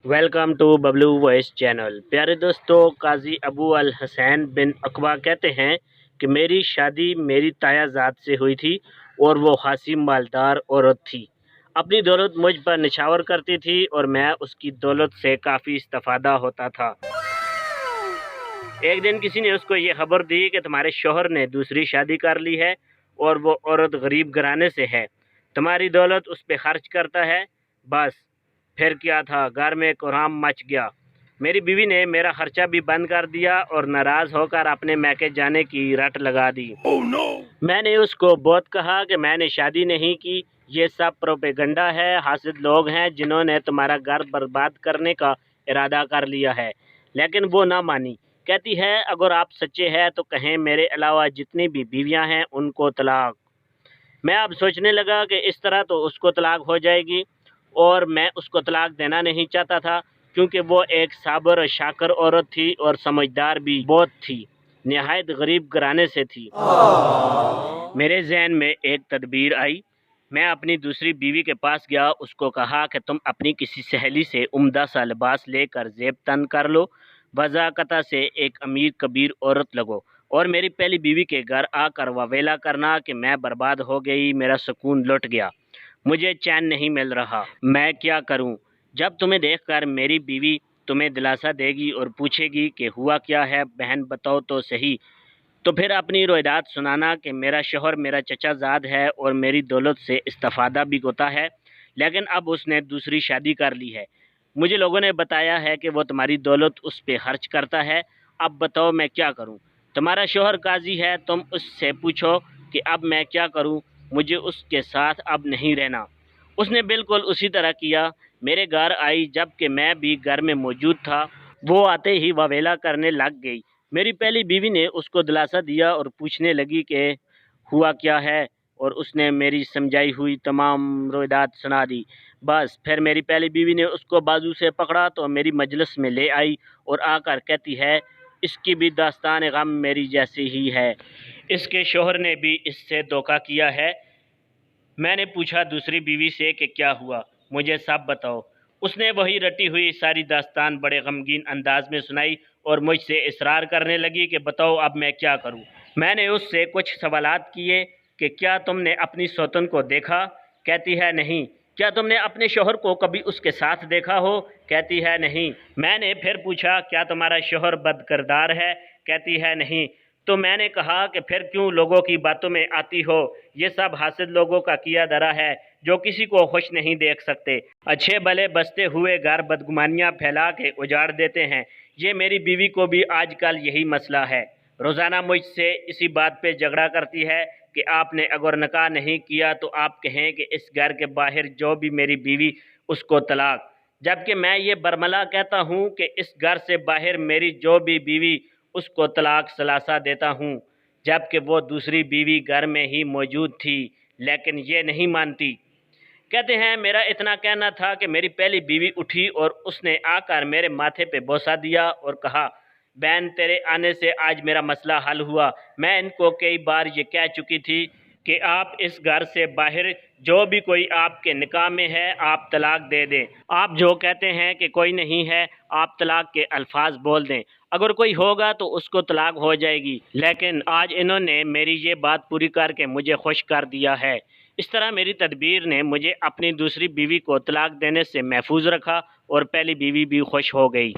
Welcome to Bablu voice channel. प्यारे दोस्तों, काजी अबू अल हसैन बिन अकबा कहते हैं कि मेरी शादी मेरी तायाजाद से हुई थी और वो खासी मालदार औरत थी। अपनी दौलत मुझ पर निछावर करती थी और मैं उसकी दौलत से काफ़ी इस्तेफादा होता था। एक दिन किसी ने उसको ये खबर दी कि तुम्हारे शोहर ने दूसरी शादी कर ली है और वो औरत गरीब घराने से है, तुम्हारी दौलत उस पर खर्च करता है। बस फिर क्या था, घर में कोहराम मच गया। मेरी बीवी ने मेरा खर्चा भी बंद कर दिया और नाराज होकर अपने मैके जाने की रट लगा दी। oh, no! मैंने उसको बहुत कहा कि मैंने शादी नहीं की, ये सब प्रोपेगंडा है, हासिद लोग हैं जिन्होंने तुम्हारा घर बर्बाद करने का इरादा कर लिया है। लेकिन वो ना मानी। कहती है अगर आप सच्चे हैं तो कहें मेरे अलावा जितनी भी बीवियां हैं उनको तलाक। मैं अब सोचने लगा कि इस तरह तो उसको तलाक हो जाएगी और मैं उसको तलाक देना नहीं चाहता था, क्योंकि वो एक साबर और शाकर औरत थी और समझदार भी बहुत थी, निहायत गरीब घराने से थी। मेरे जहन में एक तदबीर आई। मैं अपनी दूसरी बीवी के पास गया, उसको कहा कि तुम अपनी किसी सहेली से उम्दा सा लिबास लेकर जेब तन कर लो, वज़ाकता से एक अमीर कबीर औरत लगो और मेरी पहली बीवी के घर आकर वावेला करना कि मैं बर्बाद हो गई, मेरा सुकून लुट गया, मुझे चैन नहीं मिल रहा, मैं क्या करूं। जब तुम्हें देखकर मेरी बीवी तुम्हें दिलासा देगी और पूछेगी कि हुआ क्या है, बहन बताओ तो सही, तो फिर अपनी रोयदाद सुनाना कि मेरा शोहर मेरा चचाजाद है और मेरी दौलत से इस्तेफादा भी होता है, लेकिन अब उसने दूसरी शादी कर ली है। मुझे लोगों ने बताया है कि वो तुम्हारी दौलत उस पर खर्च करता है। अब बताओ मैं क्या करूं। तुम्हारा शोहर काजी है, तुम उससे पूछो कि अब मैं क्या करूं, मुझे उसके साथ अब नहीं रहना। उसने बिल्कुल उसी तरह किया। मेरे घर आई जबकि मैं भी घर में मौजूद था। वो आते ही वावेला करने लग गई। मेरी पहली बीवी ने उसको दिलासा दिया और पूछने लगी कि हुआ क्या है, और उसने मेरी समझाई हुई तमाम रोयदात सुना दी। बस फिर मेरी पहली बीवी ने उसको बाजू से पकड़ा तो मेरी मजलिस में ले आई और आकर कहती है इसकी भी दास्तान गम मेरी जैसी ही है, इसके शोहर ने भी इससे धोखा किया है। मैंने पूछा दूसरी बीवी से कि क्या हुआ, मुझे सब बताओ। उसने वही रटी हुई सारी दास्तान बड़े गमगीन अंदाज में सुनाई और मुझसे इसरार करने लगी कि बताओ अब मैं क्या करूं। मैंने उससे कुछ सवालात किए कि क्या तुमने अपनी सौतन को देखा। कहती है नहीं। क्या तुमने अपने शोहर को कभी उसके साथ देखा हो। कहती है नहीं। मैंने फिर पूछा क्या तुम्हारा शोहर बदकिरदार है। कहती है नहीं। तो मैंने कहा कि फिर क्यों लोगों की बातों में आती हो, ये सब हासिद लोगों का किया धरा है जो किसी को खुश नहीं देख सकते, अच्छे भले बसते हुए घर बदगुमानियां फैला के उजाड़ देते हैं। ये मेरी बीवी को भी आजकल यही मसला है, रोज़ाना मुझसे इसी बात पे झगड़ा करती है कि आपने अगर निकाह नहीं किया तो आप कहें कि इस घर के बाहर जो भी मेरी बीवी उसको तलाक, जबकि मैं ये बरमला कहता हूँ कि इस घर से बाहर मेरी जो भी बीवी उसको तलाक सलासा देता हूँ, जबकि वो दूसरी बीवी घर में ही मौजूद थी, लेकिन ये नहीं मानती। कहते हैं मेरा इतना कहना था कि मेरी पहली बीवी उठी और उसने आकर मेरे माथे पे बोसा दिया और कहा बहन तेरे आने से आज मेरा मसला हल हुआ। मैं इनको कई बार ये कह चुकी थी कि आप इस घर से बाहर जो भी कोई आपके निकाह में है आप तलाक दे दें। आप जो कहते हैं कि कोई नहीं है, आप तलाक के अल्फाज बोल दें, अगर कोई होगा तो उसको तलाक हो जाएगी। लेकिन आज इन्होंने मेरी ये बात पूरी करके मुझे खुश कर दिया है। इस तरह मेरी तदबीर ने मुझे अपनी दूसरी बीवी को तलाक देने से महफूज रखा और पहली बीवी भी खुश हो गई।